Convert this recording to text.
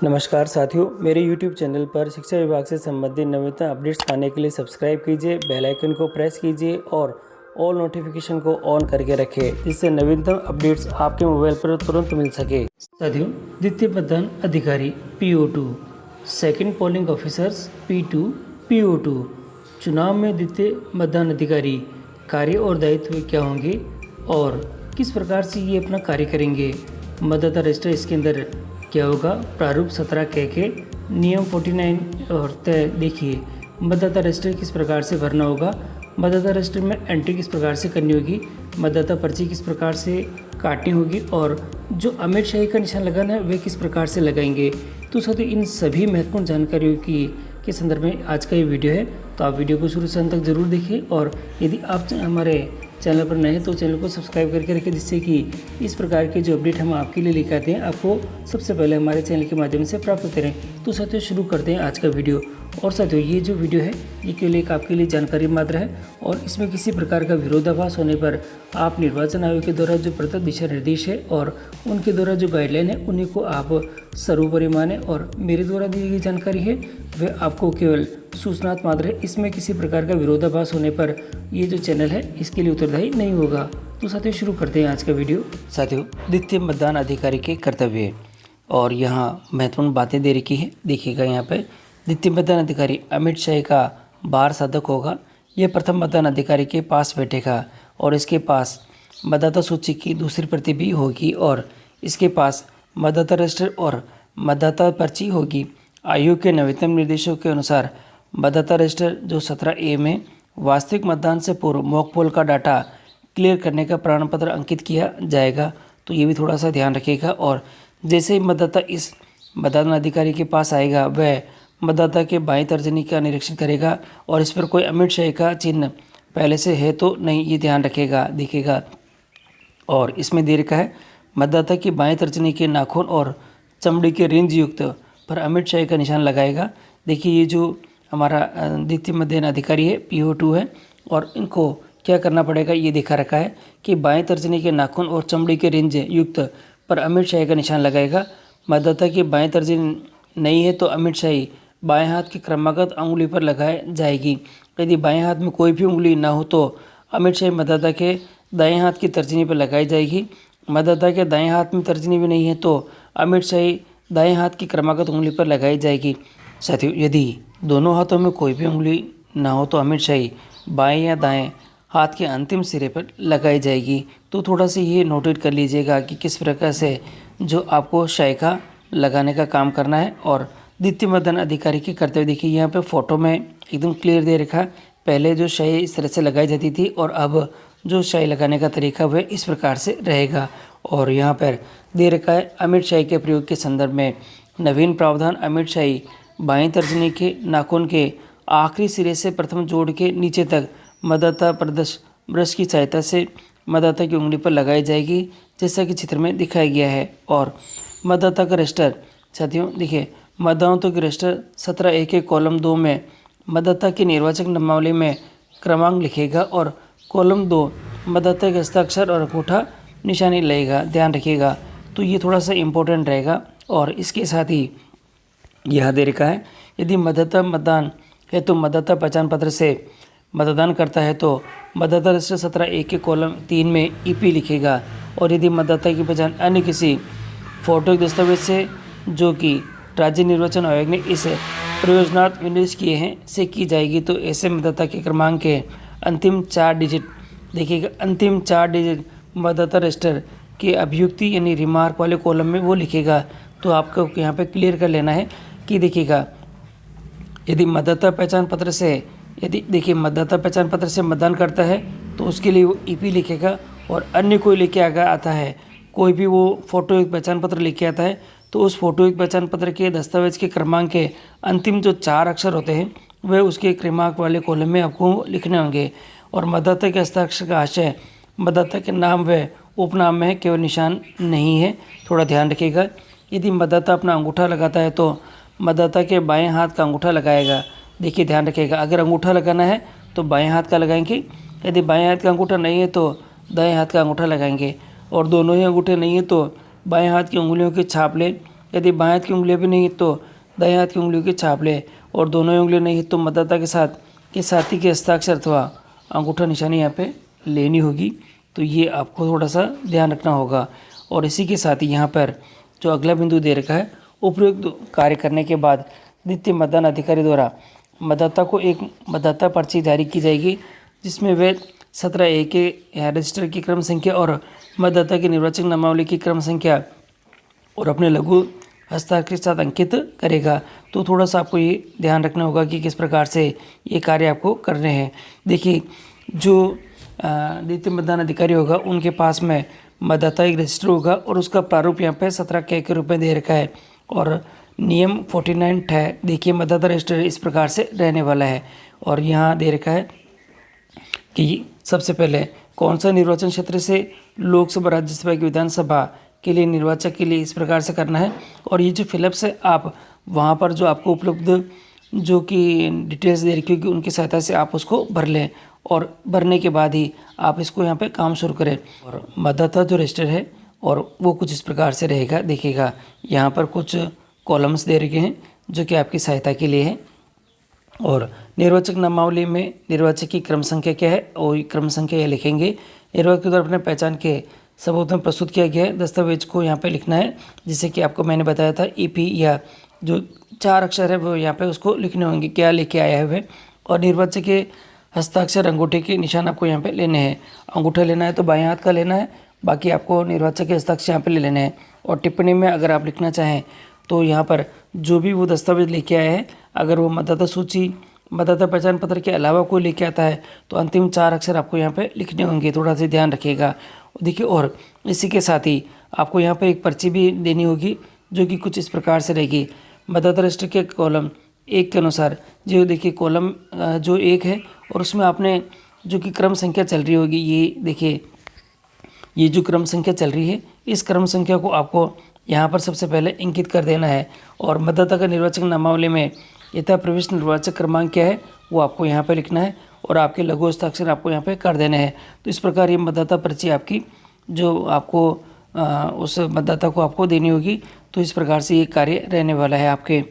नमस्कार साथियों, मेरे YouTube चैनल पर शिक्षा विभाग से संबंधित नवीनतम अपडेट्स पाने के लिए सब्सक्राइब कीजिए, बेल आइकन को प्रेस कीजिए और ऑल नोटिफिकेशन को ऑन करके रखें, जिससे नवीनतम अपडेट्स आपके मोबाइल पर तुरंत मिल सके। साथियों, द्वितीय मतदान अधिकारी PO2, second polling officers P2, PO2। चुनाव में द्वितीय मतदान अधिकारी कार्य और दायित्व क्या होंगे और किस प्रकार से ये अपना कार्य करेंगे। मतदाता रजिस्टर इसके अंदर क्या होगा, प्रारूप 17 के नियम 49 और तय देखिए। मतदाता रजिस्टर किस प्रकार से भरना होगा, मतदाता रजिस्टर में एंट्री किस प्रकार से करनी होगी, मतदाता पर्ची किस प्रकार से काटनी होगी और जो अमिट शाही का निशान लगाना है वह किस प्रकार से लगाएंगे। तो साथियों, इन सभी महत्वपूर्ण जानकारियों के संदर्भ में आज का ये वीडियो है, तो आप वीडियो को शुरू से अंत तक जरूर देखिए। और यदि आप हमारे चैनल पर नए हैं तो चैनल को सब्सक्राइब करके रखें, जिससे कि इस प्रकार के जो अपडेट हम आपके लिए लेकर आते हैं आपको सबसे पहले हमारे चैनल के माध्यम से प्राप्त होते रहें। तो साथियों, शुरू करते हैं आज का वीडियो। और साथियों, ये जो वीडियो है ये केवल एक आपके लिए जानकारी मात्र है और इसमें किसी प्रकार का विरोधाभास होने पर आप निर्वाचन आयोग के द्वारा जो प्रदत्त दिशा निर्देश है और उनके द्वारा जो गाइडलाइन है उन्हीं को आप सर्वोपरि माने और मेरे द्वारा दी गई जानकारी है वह आपको केवल सूचनात्मक मात्र है। इसमें किसी प्रकार का विरोधाभास होने पर ये जो चैनल है इसके लिए उत्तरदायी नहीं होगा। तो साथियों, शुरू करते हैं आज का वीडियो। साथियों, द्वितीय मतदान अधिकारी के कर्तव्य और यहाँ महत्वपूर्ण बातें दे रखी है। देखिएगा, यहाँ पे द्वितीय मतदान अधिकारी अमिट शाही का बार साधक होगा। यह प्रथम मतदान अधिकारी के पास बैठेगा और इसके पास मतदाता सूची की दूसरी प्रति भी होगी और इसके पास मतदाता रजिस्टर और मतदाता पर्ची होगी। आयोग के नवीनतम निर्देशों के अनुसार मतदाता रजिस्टर जो 17A में वास्तविक मतदान से पूर्व मॉक पोल का डाटा क्लियर करने का प्रमाण पत्र अंकित किया जाएगा, तो ये भी थोड़ा सा ध्यान रखिएगा। और जैसे ही मतदाता इस मतदान अधिकारी के पास आएगा वह मतदाता के बाईं तर्जनी का निरीक्षण करेगा और इस पर कोई अमिट शाही का चिन्ह पहले से है तो नहीं, ये ध्यान रखेगा। देखिएगा, और इसमें दे रखा है मतदाता की बाईं तर्जनी के नाखून और चमड़ी के रेंज युक्त पर अमिट शाही का निशान लगाएगा। देखिए, ये जो हमारा द्वितीय मतदान अधिकारी है PO2 है और इनको क्या करना पड़ेगा ये दिखा रखा है कि बाएं तर्जनी के नाखून और चमड़ी के रेंज युक्त पर अमिट शाही का निशान लगाएगा। मतदाता की बाएं तर्जनी नहीं है तो अमिट शाही बाएं हाथ की क्रमागत उंगली पर लगाई जाएगी। यदि बाएं हाथ में कोई भी उंगली ना हो तो अमिट शाही मतदाता के दाएं हाथ की तर्जनी पर लगाई जाएगी। मतदाता के दाएं हाथ में तर्जनी भी नहीं है तो अमिट शाही दाएं हाथ की क्रमागत उंगली पर लगाई जाएगी। साथियों, यदि दोनों हाथों में कोई भी उंगली ना हो तो अमिट शाही बाएं या दाएं हाथ के अंतिम सिरे पर लगाई जाएगी। तो थोड़ा सा ये नोटेट कर लीजिएगा कि किस प्रकार से जो आपको शाही का लगाने का काम करना है। और द्वितीय मतदान अधिकारी के कर्तव्य देखिए, यहाँ पे फोटो में एकदम क्लियर दे रखा है। पहले जो शाही इस तरह से लगाई जाती थी और अब जो शाही लगाने का तरीका वह इस प्रकार से रहेगा। और यहाँ पर दे रखा है अमिट शाही के प्रयोग के संदर्भ में नवीन प्रावधान। अमिट शाही बाईं तर्जनी के नाखून के आखिरी सिरे से प्रथम जोड़ के नीचे तक मतदाता प्रदर्श ब्रश की सहायता से मतदाता की उंगली पर लगाई जाएगी, जैसा कि चित्र में दिखाया गया है। और मतदाता का रजिस्टर, साथियों देखिए, मतदाताओं के रजिस्टर 17A के कॉलम 2 में मतदाता की निर्वाचक नामावली में क्रमांक लिखेगा और कॉलम 2 मतदाता के हस्ताक्षर और अंगूठा निशानी लगेगा। ध्यान रखिएगा, तो ये थोड़ा सा इम्पोर्टेंट रहेगा। और इसके साथ ही यह दे रखा है, यदि मतदाता मतदान है तो मतदाता पहचान पत्र से मतदान करता है तो मतदाता रजिस्टर 17A के कॉलम 3 में EP लिखेगा। और यदि मतदाता की पहचान अन्य किसी फोटो दस्तावेज से जो कि राज्य निर्वाचन आयोग ने इस प्रयोजनार्थ विनिर्देश किए हैं से की जाएगी, तो ऐसे मतदाता के क्रमांक के अंतिम 4 डिजिट, देखिएगा अंतिम 4 डिजिट मतदाता रजिस्टर के अभियुक्ति यानी रिमार्क वाले कॉलम में वो लिखेगा। तो आपको यहाँ पे क्लियर कर लेना है कि देखिएगा, यदि मतदाता पहचान पत्र से मतदाता पहचान पत्र से मतदान करता है तो उसके लिए वो EP लिखेगा। और अन्य कोई लेके आता है, कोई भी वो फोटो एक पहचान पत्र लेके आता है तो उस फोटो एक पहचान पत्र के दस्तावेज के क्रमांक के अंतिम जो 4 अक्षर होते हैं वह उसके क्रमांक वाले कॉलम में आपको लिखने होंगे। और मतदाता के हस्ताक्षर का आशय मतदाता के नाम व उपनाम में है, केवल निशान नहीं है, थोड़ा ध्यान रखिएगा। यदि मतदाता अपना अंगूठा लगाता है तो मतदाता के बाएं हाथ का अंगूठा लगाएगा। देखिए, ध्यान रखिएगा, अगर अंगूठा लगाना है तो बाएं हाथ का लगाएंगे, यदि बाएं हाथ का अंगूठा नहीं है तो दाएं हाथ का अंगूठा लगाएंगे। और दोनों ही अंगूठे नहीं है तो बाएं हाथ की उंगलियों की छाप लें यदि बाएं हाथ की उंगलियां भी नहीं तो दाएं हाथ की उंगलियों की छाप लें, और दोनों उंगलियां नहीं तो मतदाता के साथी के हस्ताक्षर अथवा अंगूठा निशानी यहाँ पे लेनी होगी। तो ये आपको थोड़ा सा ध्यान रखना होगा। और इसी के साथ ही यहाँ पर जो अगला बिंदु दे रखा है, उपयुक्त कार्य करने के बाद द्वितीय मतदान अधिकारी द्वारा मतदाता को एक मतदाता पर्ची जारी की जाएगी, जिसमें वे 17A के रजिस्टर की क्रम संख्या और मतदाता की निर्वाचक नामावली की क्रम संख्या और अपने लघु हस्ताक्षर के साथ अंकित करेगा। तो थोड़ा सा आपको ये ध्यान रखना होगा कि किस प्रकार से ये कार्य आपको करने हैं। देखिए, जो द्वितीय मतदान अधिकारी होगा उनके पास में मतदाता एक रजिस्टर होगा और उसका प्रारूप यहाँ पे 17K के रूप में दे रखा है, और नियम 49 है। देखिए, मतदाता रजिस्टर इस प्रकार से रहने वाला है, और यहाँ दे रखा है कि सबसे पहले कौन सा निर्वाचन क्षेत्र से लोकसभा, राज्यसभा की विधानसभा के लिए निर्वाचक के लिए इस प्रकार से करना है। और ये जो फिलअप्स है, आप वहाँ पर जो आपको उपलब्ध जो कि डिटेल्स दे रखी होगी उनकी सहायता से आप उसको भर लें, और भरने के बाद ही आप इसको यहाँ पे काम शुरू करें। और मतदाता जो रजिस्टर है और वो कुछ इस प्रकार से रहेगा। देखिएगा, यहाँ पर कुछ कॉलम्स दे रखे हैं जो कि आपकी सहायता के लिए है। और निर्वाचक नामावली में निर्वाचक की क्रम संख्या क्या है, और क्रम संख्या यह लिखेंगे। निर्वाचक के द्वारा अपने पहचान के सबूत में प्रस्तुत किया गया है दस्तावेज को यहाँ पे लिखना है, जिसे कि आपको मैंने बताया था EP या जो 4 अक्षर है वो यहाँ पे उसको लिखने होंगे, क्या लेके आया है वे। और निर्वाचक के हस्ताक्षर अंगूठे के निशान आपको यहाँ पे लेने हैं। अंगूठा लेना है तो बाएं हाथ का लेना है, बाकी आपको निर्वाचक के हस्ताक्षर यहाँ पे ले लेने हैं। और टिप्पणी में अगर आप लिखना चाहें तो यहाँ पर जो भी वो दस्तावेज लेके आए हैं, अगर वो मतदाता सूची, मतदाता पहचान पत्र के अलावा कोई लेके आता है तो अंतिम 4 अक्षर आपको यहाँ पे लिखने होंगे, थोड़ा सा ध्यान रखिएगा। देखिए, और इसी के साथ ही आपको यहाँ पे एक पर्ची भी देनी होगी जो कि कुछ इस प्रकार से रहेगी। मतदाता रजिस्टर के कॉलम 1 के अनुसार, जो देखिए कॉलम जो 1 है और उसमें आपने जो कि क्रम संख्या चल रही होगी, ये देखिए, ये जो क्रम संख्या चल रही है इस क्रम संख्या को आपको यहाँ पर सबसे पहले इंकित कर देना है। और मतदाता का निर्वाचक नामावली में यथा प्रविष्ट निर्वाचक क्रमांक क्या है वो आपको यहाँ पे लिखना है, और आपके लघु हस्ताक्षर आपको यहाँ पे कर देने हैं। तो इस प्रकार ये मतदाता पर्ची आपकी जो आपको उस मतदाता को आपको देनी होगी। तो इस प्रकार से ये कार्य रहने वाला है आपके।